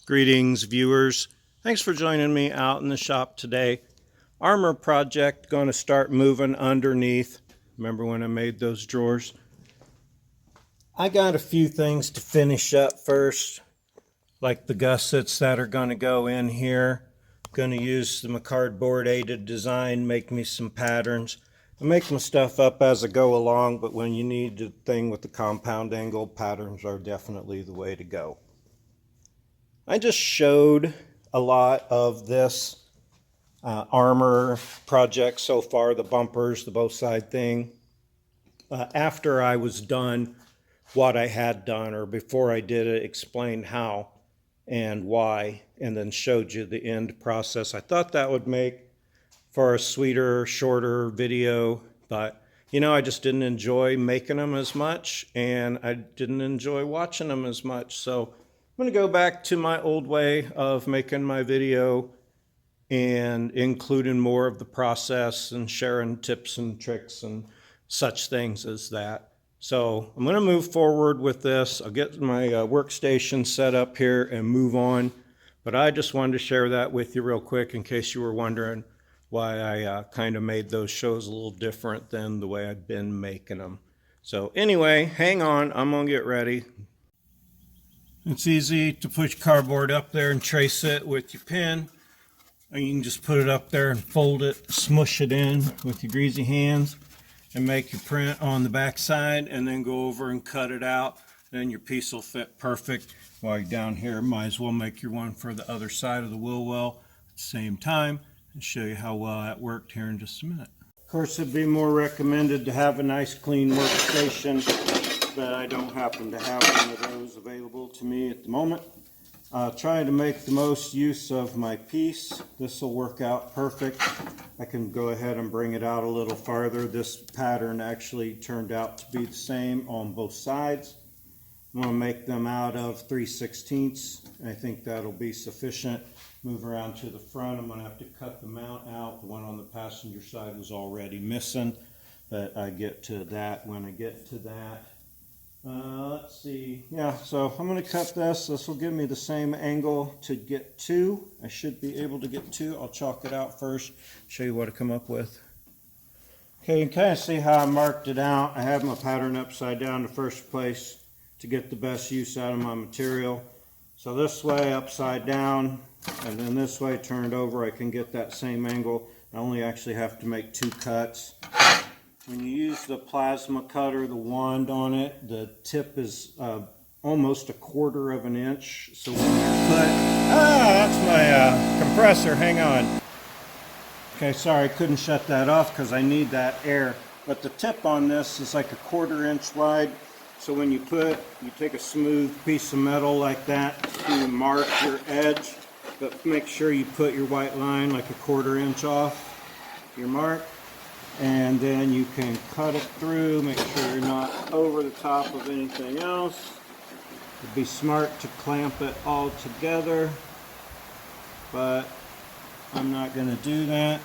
Greetings, viewers. Thanks for joining me out in the shop today. Armor project going to start moving underneath. Remember when I made those drawers? I got a few things to finish up first, like the gussets that are going to go in here. Going to use some cardboard aided design, make me some patterns. I make my stuff up as I go along, but when you need the thing with the compound angle, patterns are definitely the way to go. I just showed a lot of this armor project so far, the bumpers, the both side thing. After I was done what I had done, or before I did it, explained how and why, and then showed you the end process. I thought that would make for a sweeter, shorter video, but I just didn't enjoy making them as much, and I didn't enjoy watching them as much. So I'm going to go back to my old way of making my video and including more of the process and sharing tips and tricks and such things as that. So I'm going to move forward with this. I'll get my workstation set up here and move on. But I just wanted to share that with you real quick in case you were wondering why I kind of made those shows a little different than the way I'd been making them. So anyway, hang on. I'm going to get ready. It's easy to push cardboard up there and trace it with your pen. Or you can just put it up there and fold it, smush it in with your greasy hands and make your print on the back side, and then go over and cut it out. Then your piece will fit perfect. While you're down here, might as well make your one for the other side of the wheel well at the same time and show you how well that worked here in just a minute. Of course, it'd be more recommended to have a nice clean workstation, but I don't happen to have one of those available to me at the moment. Trying to make the most use of my piece. This will work out perfect. I can go ahead and bring it out a little farther. This pattern actually turned out to be the same on both sides. I'm going to make them out of 3/16. I think that'll be sufficient. Move around to the front. I'm going to have to cut the mount out. The one on the passenger side was already missing, but I get to that when I get to that. Let's see. Yeah, so I'm going to cut this. This will give me the same angle to get to. I should be able to get to. I'll chalk it out first, show you what I come up with. Okay, you can kind of see how I marked it out. I have my pattern upside down in the first place to get the best use out of my material. So this way upside down, and then this way turned over, I can get that same angle. I only actually have to make 2 cuts. When you use the plasma cutter, the wand on it, the tip is almost 1/4 of an inch. So when you put, that's my compressor, hang on. Okay, sorry, I couldn't shut that off because I need that air. But the tip on this is like 1/4 inch wide. So when you take a smooth piece of metal like that to mark your edge, but make sure you put your white line like 1/4 inch off your mark. And then you can cut it through, make sure you're not over the top of anything else. It'd be smart to clamp it all together, but I'm not going to do that.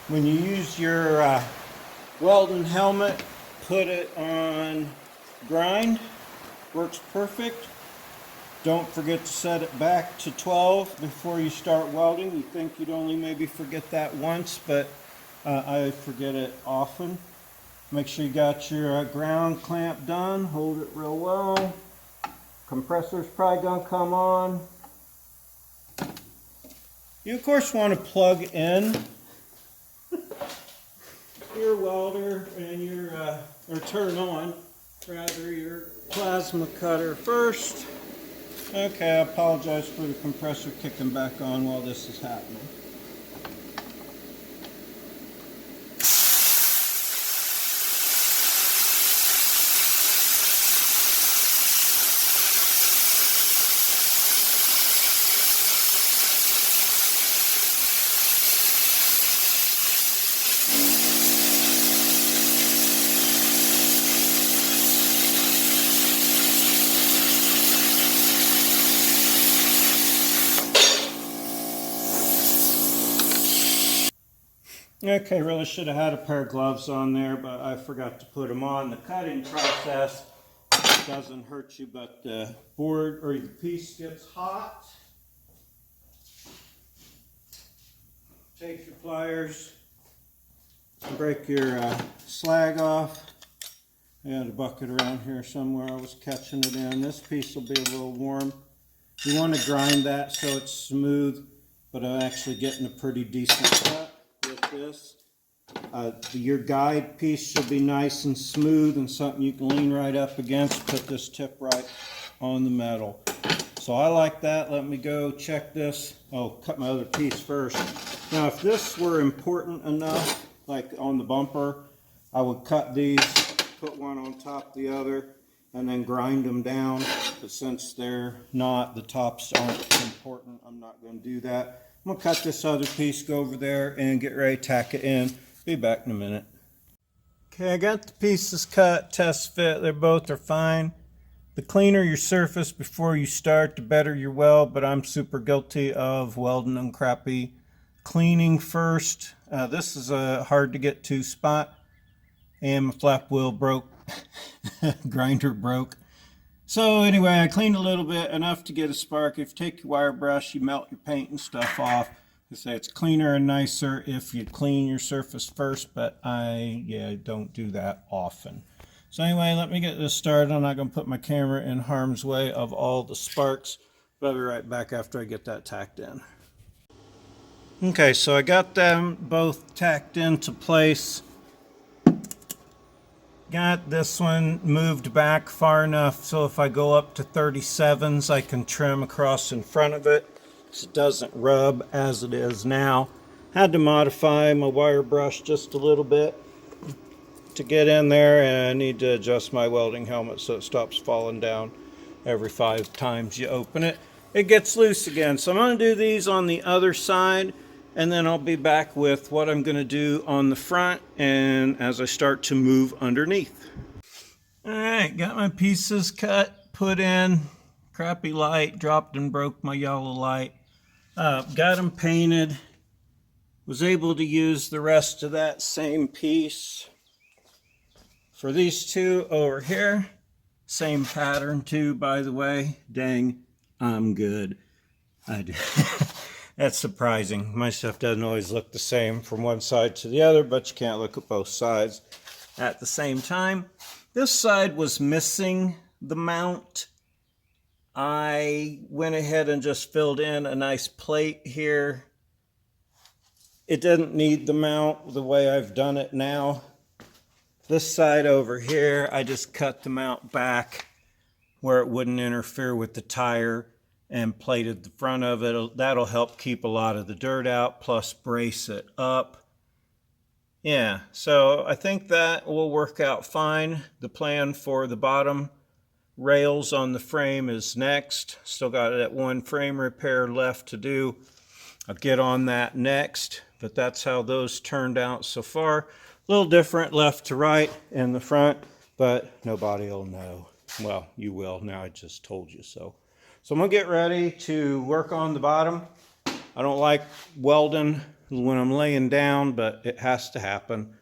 When you use your welding helmet, put it on grind. Works perfect. Don't forget to set it back to 12 before you start welding. You think you'd only maybe forget that once, but I forget it often. Make sure you got your ground clamp done. Hold it real well. Compressor's probably going to come on. You of course want to plug in your welder and your, or turn on rather, your plasma cutter first. Okay, I apologize for the compressor kicking back on while this is happening. Okay, really should have had a pair of gloves on there, but I forgot to put them on. The cutting process It doesn't hurt you, but the board or the piece gets hot. Take your pliers, break your slag off. I got a bucket around here somewhere. I was catching it in. This piece will be a little warm. You want to grind that so it's smooth, but I'm actually getting a pretty decent cut with this. Your guide piece should be nice and smooth and something you can lean right up against. Put this tip right on the metal. So I like that. Let me go check this. Oh, cut my other piece first. Now, if this were important enough, like on the bumper, I would cut these, put one on top of the other, and then grind them down. But since they're not, the tops aren't important, I'm not going to do that. I'm going to cut this other piece, go over there, and get ready to tack it in. Be back in a minute. Okay, I got the pieces cut, test fit. They both are fine. The cleaner your surface before you start, the better your weld, but I'm super guilty of welding them crappy. Cleaning first. This is a hard to get to spot, and my flap wheel broke. Grinder broke. So anyway, I cleaned a little bit, enough to get a spark. If you take your wire brush, you melt your paint and stuff off. I say it's cleaner and nicer if you clean your surface first, but I don't do that often. So anyway, let me get this started. I'm not going to put my camera in harm's way of all the sparks, but I'll be right back after I get that tacked in. Okay, so I got them both tacked into place. Got this one moved back far enough so if I go up to 37s, I can trim across in front of it so it doesn't rub as it is now. Had to modify my wire brush just a little bit to get in there, and I need to adjust my welding helmet so it stops falling down every 5 times you open it. It gets loose again. So I'm going to do these on the other side, and then I'll be back with what I'm going to do on the front and as I start to move underneath. All right, got my pieces cut, put in. Crappy light, dropped and broke my yellow light. Got them painted. Was able to use the rest of that same piece for these two over here. Same pattern too, by the way. Dang, I'm good. That's surprising. My stuff doesn't always look the same from one side to the other, but you can't look at both sides at the same time. This side was missing the mount. I went ahead and just filled in a nice plate here. It didn't need the mount the way I've done it now. This side over here, I just cut the mount back where it wouldn't interfere with the tire and plated the front of it. That'll help keep a lot of the dirt out, plus brace it up. Yeah, so I think that will work out fine. The plan for the bottom rails on the frame is next. Still got that one frame repair left to do. I'll get on that next, but that's how those turned out so far. A little different left to right in the front, but nobody will know. Well, you will now. I just told you so. So I'm going to get ready to work on the bottom. I don't like welding when I'm laying down, but it has to happen.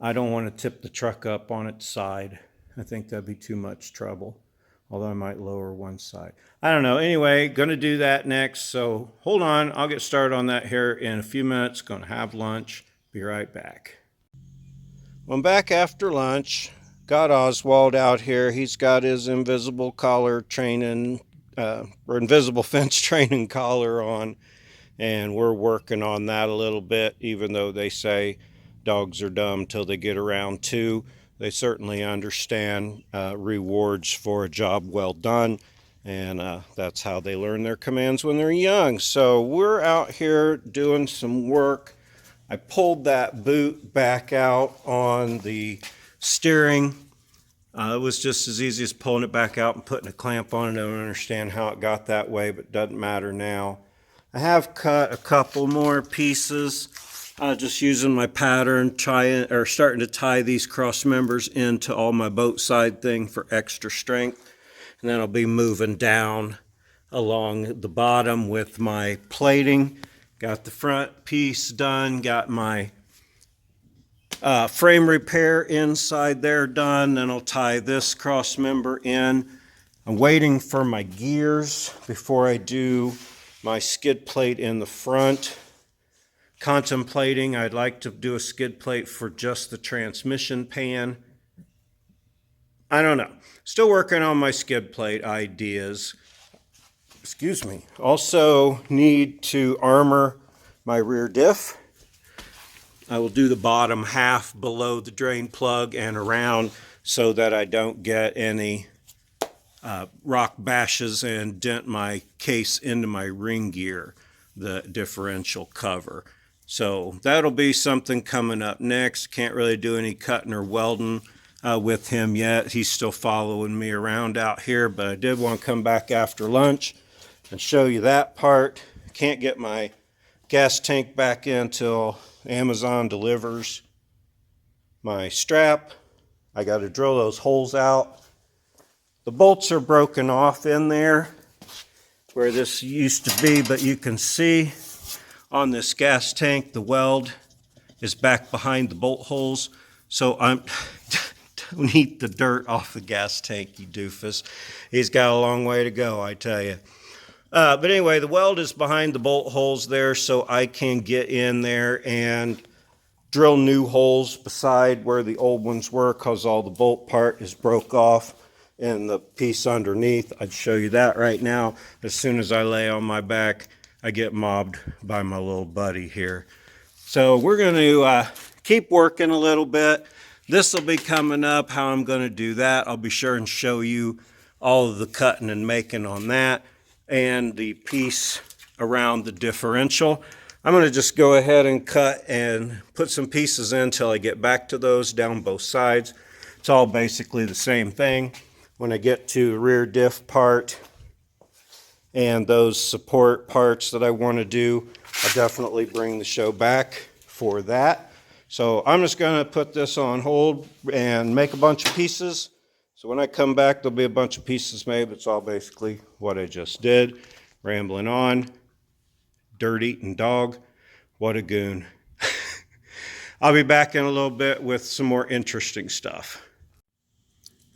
I don't want to tip the truck up on its side. I think that'd be too much trouble. Although I might lower one side. I don't know. Anyway, going to do that next. So hold on. I'll get started on that here in a few minutes. Going to have lunch. Be right back. Well, I'm back after lunch. Got Oswald out here. He's got his invisible collar training, or invisible fence training collar on. And we're working on that a little bit, even though they say dogs are dumb till they get around to. They certainly understand rewards for a job well done, and that's how they learn their commands when they're young. So we're out here doing some work. I pulled that boot back out on the steering. It was just as easy as pulling it back out and putting a clamp on it. I don't understand how it got that way, but it doesn't matter now. I have cut a couple more pieces. Just using my pattern, starting to tie these cross members into all my boat side thing for extra strength. And then I'll be moving down along the bottom with my plating. Got the front piece done, got my Frame repair inside there done. Then I'll tie this cross member in. I'm waiting for my gears before I do my skid plate in the front. Contemplating, I'd like to do a skid plate for just the transmission pan. I don't know. Still working on my skid plate ideas. Excuse me. Also need to armor my rear diff. I will do the bottom half below the drain plug and around so that I don't get any rock bashes and dent my case into my ring gear, the differential cover. So that'll be something coming up next. Can't really do any cutting or welding with him yet. He's still following me around out here, but I did want to come back after lunch and show you that part. Can't get my gas tank back in until Amazon delivers my strap. I got to drill those holes out. The bolts are broken off in there where this used to be, but you can see on this gas tank the weld is back behind the bolt holes. So don't eat the dirt off the gas tank, you doofus. He's got a long way to go, I tell you. But anyway, the weld is behind the bolt holes there, so I can get in there and drill new holes beside where the old ones were, because all the bolt part is broke off and the piece underneath. I'd show you that right now. As soon as I lay on my back, I get mobbed by my little buddy here. So we're going to keep working a little bit. This will be coming up, how I'm going to do that. I'll be sure and show you all of the cutting and making on that, and the piece around the differential. I'm going to just go ahead and cut and put some pieces in until I get back to those down both sides. It's all basically the same thing. When I get to the rear diff part and those support parts that I want to do, I'll definitely bring the show back for that. So I'm just going to put this on hold and make a bunch of pieces. So when I come back, there'll be a bunch of pieces made, but it's all basically what I just did. Rambling on. Dirt-eating dog. What a goon. I'll be back in a little bit with some more interesting stuff.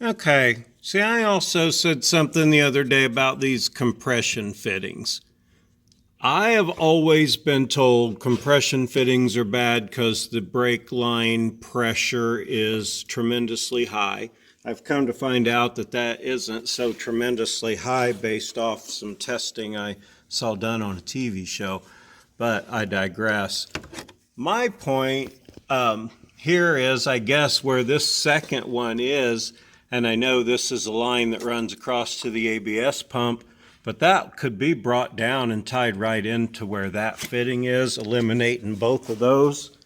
Okay, see, I also said something the other day about these compression fittings. I have always been told compression fittings are bad because the brake line pressure is tremendously high. I've come to find out that that isn't so tremendously high based off some testing I saw done on a TV show, but I digress. My point here is, I guess, where this second one is, and I know this is a line that runs across to the ABS pump, but that could be brought down and tied right into where that fitting is, eliminating both of those.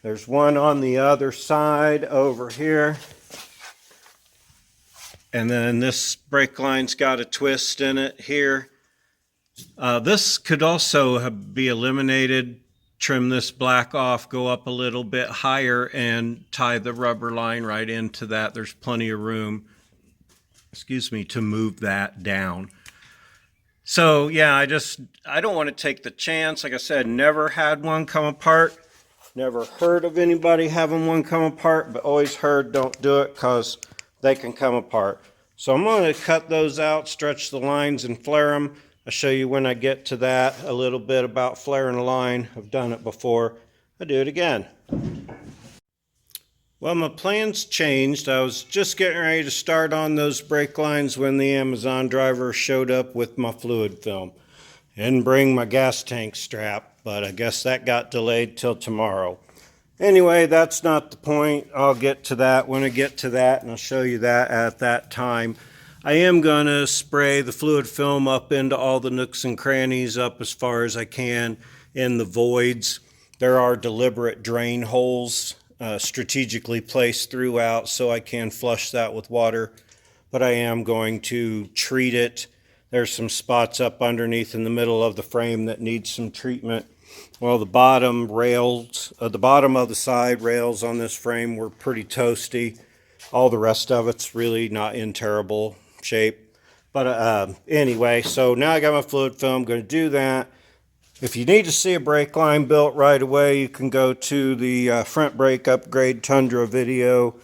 There's one on the other side over here. And then this brake line's got a twist in it here. This could also be eliminated. Trim this black off, go up a little bit higher, and tie the rubber line right into that. There's plenty of room, to move that down. So yeah, I don't want to take the chance. Like I said, never had one come apart. Never heard of anybody having one come apart, but always heard don't do it because they can come apart. So I'm going to cut those out, stretch the lines, and flare them. I'll show you when I get to that a little bit about flaring a line. I've done it before. I'll do it again. Well, my plans changed. I was just getting ready to start on those brake lines when the Amazon driver showed up with my fluid film. Didn't bring my gas tank strap, but I guess that got delayed till tomorrow. Anyway, that's not the point. I'll get to that when I get to that, and I'll show you that at that time. I am going to spray the fluid film up into all the nooks and crannies, up as far as I can in the voids. There are deliberate drain holes strategically placed throughout, so I can flush that with water, but I am going to treat it. There's some spots up underneath in the middle of the frame that need some treatment. Well, the bottom rails, the bottom of the side rails on this frame were pretty toasty. All the rest of it's really not in terrible shape. But anyway, so now I got my fluid film. I'm going to do that. If you need to see a brake line built right away, you can go to the front brake upgrade Tundra video,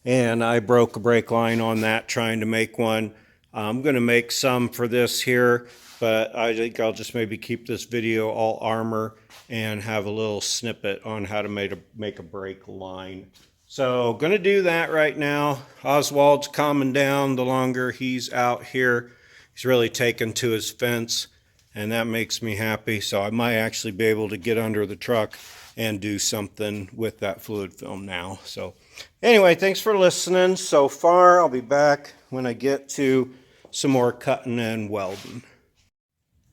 and I broke a brake line on that trying to make one. I'm going to make some for this here, but I think I'll just maybe keep this video all armor and have a little snippet on how to make a brake line. So going to do that right now. Oswald's calming down the longer he's out here. He's really taken to his fence, and that makes me happy. So I might actually be able to get under the truck and do something with that fluid film now. So anyway, thanks for listening so far. I'll be back when I get to some more cutting and welding.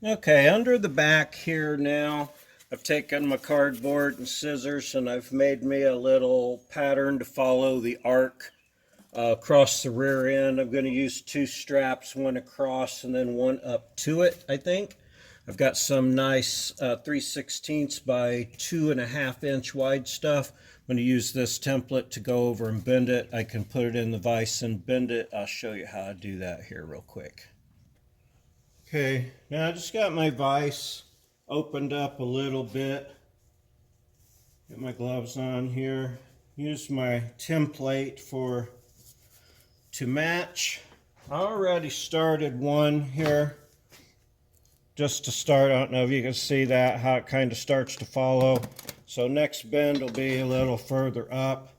Okay, under the back here now, I've taken my cardboard and scissors and I've made me a little pattern to follow the arc across the rear end. I'm going to use 2 straps, one across and then one up to it, I think. I've got some nice 3/16 by 2.5 inch wide stuff. I'm going to use this template to go over and bend it. I can put it in the vise and bend it. I'll show you how to do that here real quick. Okay, now I just got my vise opened up a little bit. Get my gloves on here. Use my template to match. I already started one here. Just to start, I don't know if you can see that, how it kind of starts to follow. So next bend will be a little further up.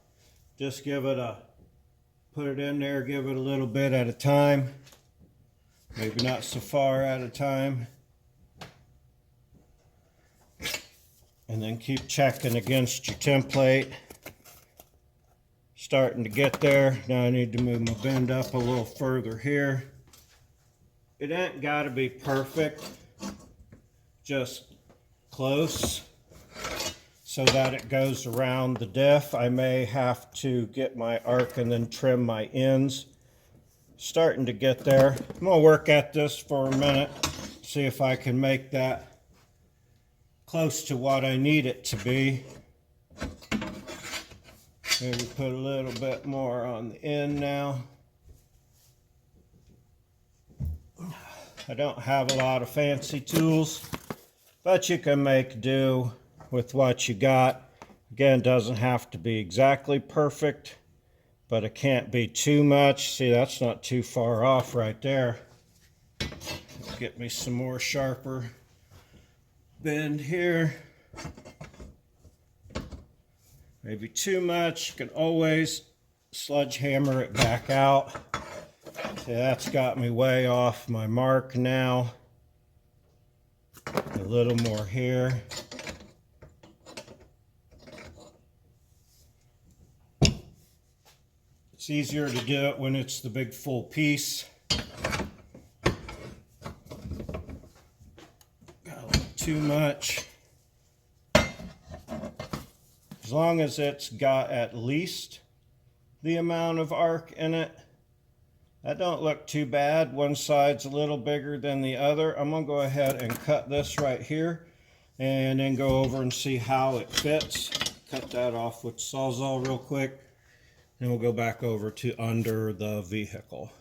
Just put it in there, give it a little bit at a time. Maybe not so far at a time. And then keep checking against your template. Starting to get there. Now I need to move my bend up a little further here. It ain't got to be perfect. Just close so that it goes around the diff. I may have to get my arc and then trim my ends. Starting to get there. I'm going to work at this for a minute, see if I can make that close to what I need it to be. Maybe put a little bit more on the end now. I don't have a lot of fancy tools, but you can make do with what you got. Again, it doesn't have to be exactly perfect, but it can't be too much. See, that's not too far off right there. Let's get me some more sharper bend here. Maybe too much. You can always sledgehammer it back out. See, that's got me way off my mark now. A little more here. It's easier to do it when it's the big full piece. Got a little too much. As long as it's got at least the amount of arc in it, that don't look too bad. One side's a little bigger than the other. I'm going to go ahead and cut this right here and then go over and see how it fits. Cut that off with Sawzall real quick. And we'll go back over to under the vehicle.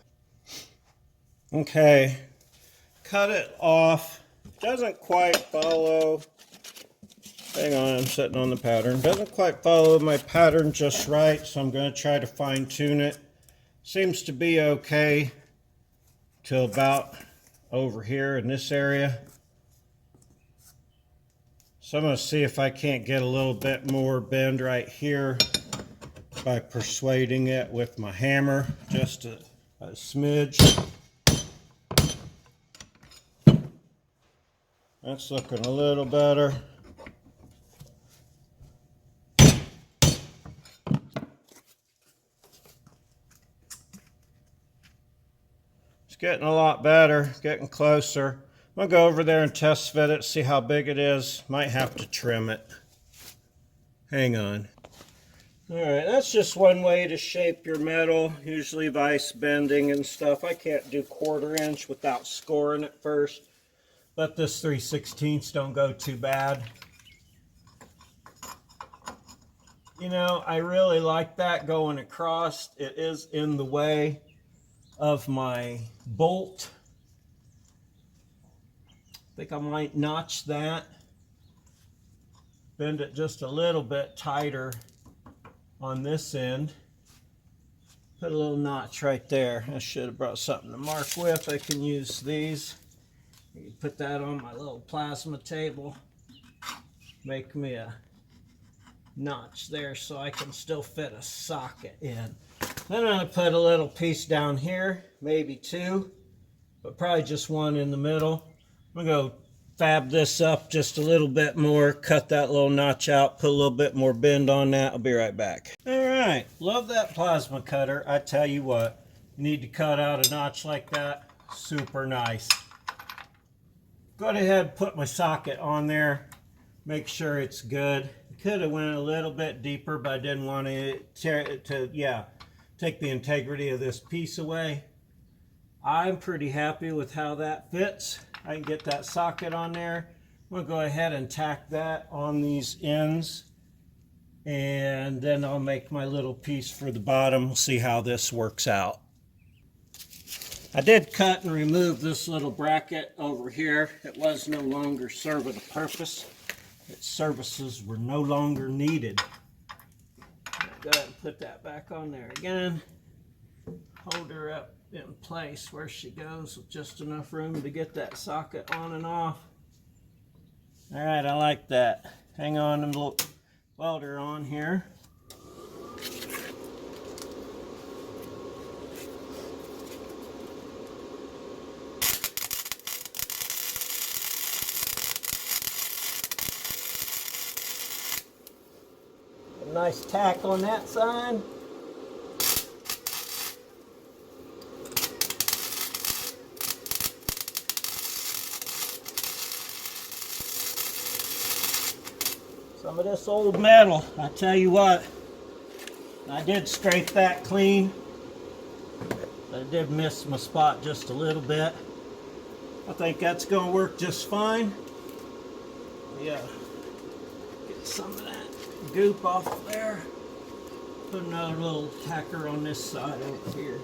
Okay, cut it off. Doesn't quite follow. Hang on, I'm sitting on the pattern. Doesn't quite follow my pattern just right, so I'm going to try to fine tune it. Seems to be okay till about over here in this area. So I'm going to see if I can't get a little bit more bend right here by persuading it with my hammer, just a smidge. That's looking a little better. It's getting a lot better, getting closer. I'm going to go over there and test fit it, see how big it is. Might have to trim it. Hang on. Alright, that's just one way to shape your metal. Usually vise bending and stuff. I can't do 1/4 inch without scoring it first. But this 3/16 don't go too bad. You know, I really like that going across. It is in the way of my bolt. I think I might notch that. bend it just a little bit tighter on this end. Put a little notch right there. I should have brought something to mark with. I can use these. Put that on my little plasma table. Make me a notch there so I can still fit a socket in. Then I'm going to put a little piece down here, maybe two, but probably just one in the middle. I'm going to go fab this up just a little bit more, cut that little notch out, put a little bit more bend on that. I'll be right back. All right, love that plasma cutter. I tell you what, you need to cut out a notch like that, super nice. Go ahead, put my socket on there, make sure it's good. Could have went a little bit deeper, but I didn't want it to take the integrity of this piece away. I'm pretty happy with how that fits. I can get that socket on there. I'm gonna go ahead and tack that on these ends, and then I'll make my little piece for the bottom. We'll see how this works out. I did cut and remove this little bracket over here. It was no longer serving a purpose. Its services were no longer needed. Go ahead and put that back on there again. Hold her up in place where she goes with just enough room to get that socket on and off. All right, I like that. Hang on, and we'll weld her on here. A nice tack on that side. Some of this old metal, I tell you what, I did scrape that clean, but I did miss my spot just a little bit. I think that's going to work just fine. Yeah, get some of that goop off there. Put another little tacker on this side over here.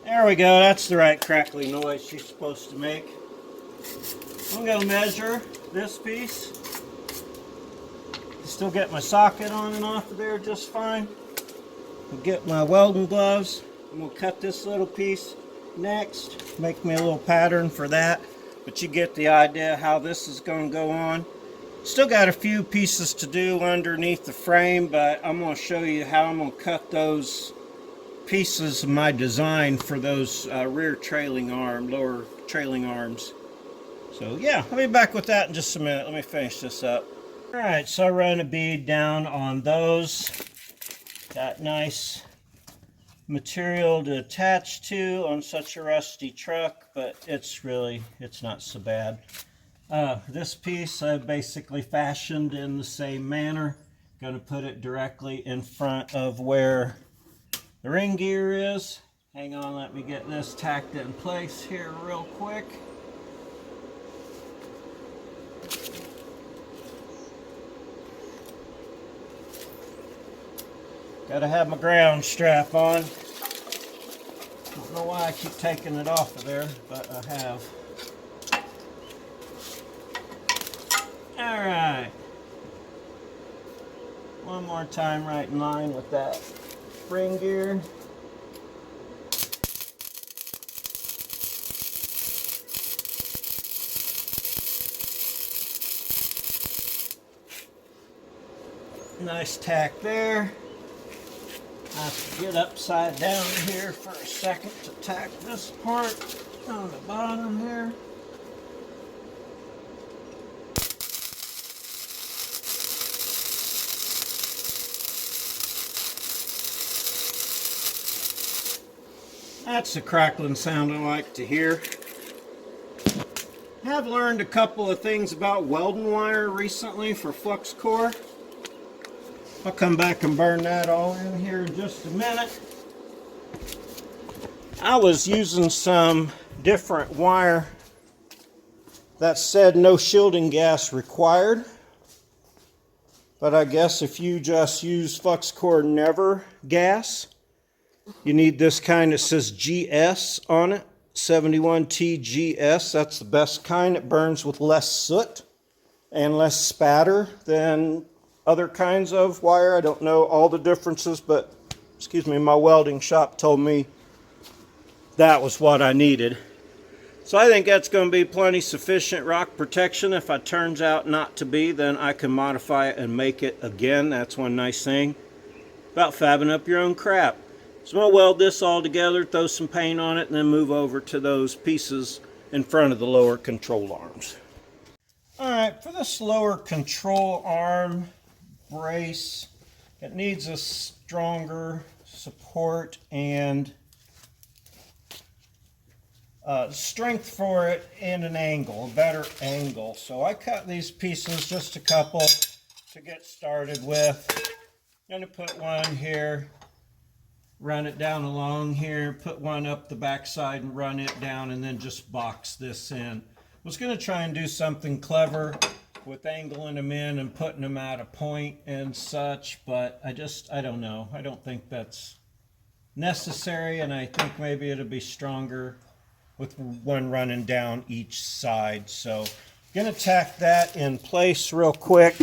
There we go, that's the right crackly noise she's supposed to make. I'm going to measure this piece. Still get my socket on and off of there just fine. I'll get my welding gloves and we'll cut this little piece next. Make me a little pattern for that. But you get the idea how this is going to go on. Still got a few pieces to do underneath the frame, but I'm going to show you how I'm going to cut those pieces of my design for those rear trailing arm, lower trailing arms. So yeah, I'll be back with that in just a minute. Let me finish this up. All right, so I run a bead down on those. Got nice material to attach to on such a rusty truck, but it's not so bad. This piece I basically fashioned in the same manner. Going to put it directly in front of where the ring gear is. Hang on, let me get this tacked in place here real quick. Gotta have my ground strap on. Don't know why I keep taking it off of there, but I have. All right. One more time right in line with that ring gear. Nice tack there. I have to get upside down here for a second to tack this part on the bottom here. That's the crackling sound I like to hear. I have learned a couple of things about welding wire recently for flux core. I'll come back and burn that all in here in just a minute. I was using some different wire that said no shielding gas required. But I guess if you just use flux core never gas, You need this kind that says GS on it, 71T GS. That's the best kind. It burns with less soot and less spatter than other kinds of wire. I don't know all the differences, but excuse me, my welding shop told me that was what I needed. So I think that's going to be plenty sufficient rock protection. If it turns out not to be, then I can modify it and make it again. That's one nice thing about fabbing up your own crap. So I'll weld this all together, throw some paint on it, and then move over to those pieces in front of the lower control arms. Alright, for this lower control arm brace, it needs a stronger support and strength for it and an angle, a better angle. So I cut these pieces, just a couple, to get started with. I'm going to put one here, run it down along here, put one up the back side and run it down, and then just box this in. I was going to try and do something clever with angling them in and putting them at a point and such, but I don't know. I don't think that's necessary, and I think maybe it'll be stronger with one running down each side. So I'm going to tack that in place real quick,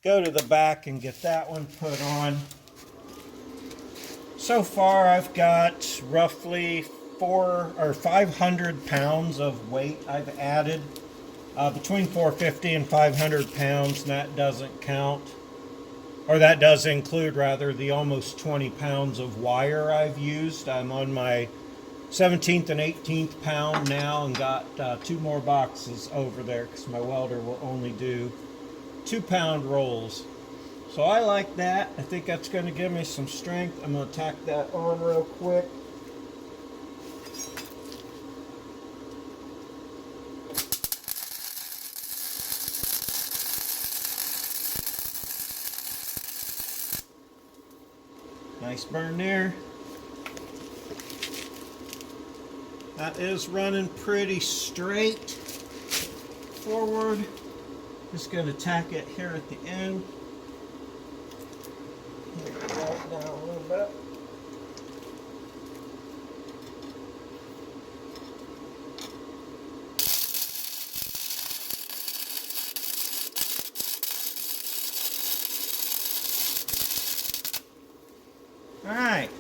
go to the back and get that one put on. So far I've got roughly 500 pounds of weight I've added, between 450 and 500 pounds, and that doesn't count, or that does include rather, the almost 20 pounds of wire I've used. I'm on my 17th and 18th pound now, and got 2 more boxes over there because my welder will only do 2-pound rolls. So I like that. I think that's going to give me some strength. I'm going to tack that on real quick. Nice burn there. That is running pretty straight forward. Just going to tack it here at the end. Roll it down a little bit. Alright.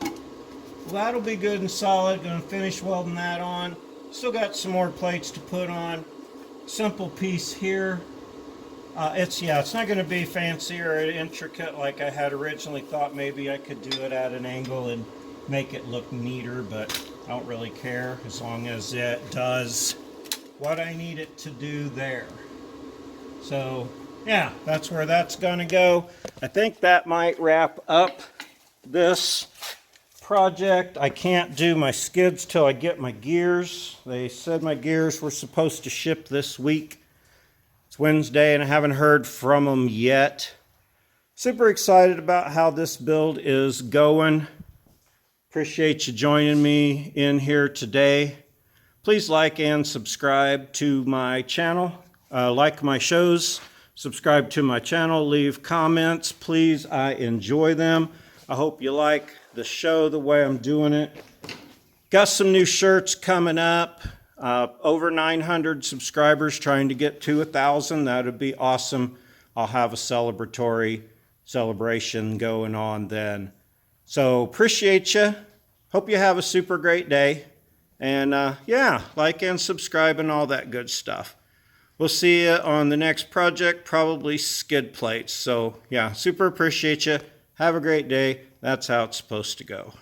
Well, that'll be good and solid. Going to finish welding that on. Still got some more plates to put on. Simple piece here. It's not going to be fancy or intricate like I had originally thought. Maybe I could do it at an angle and make it look neater, but I don't really care as long as it does what I need it to do there. So yeah, that's where that's going to go. I think that might wrap up this project. I can't do my skids till I get my gears. They said my gears were supposed to ship this week. It's Wednesday and I haven't heard from them yet. Super excited about how this build is going. Appreciate you joining me in here today. Please like and subscribe to my channel. Like my shows, subscribe to my channel, leave comments. Please, I enjoy them. I hope you like the show the way I'm doing it. Got some new shirts coming up. Over 900 subscribers, trying to get to 1,000. That would be awesome. I'll have a celebration going on then. So appreciate you. Hope you have a super great day. And yeah, like and subscribe and all that good stuff. We'll see you on the next project, probably skid plates. So yeah, super appreciate you. Have a great day. That's how it's supposed to go.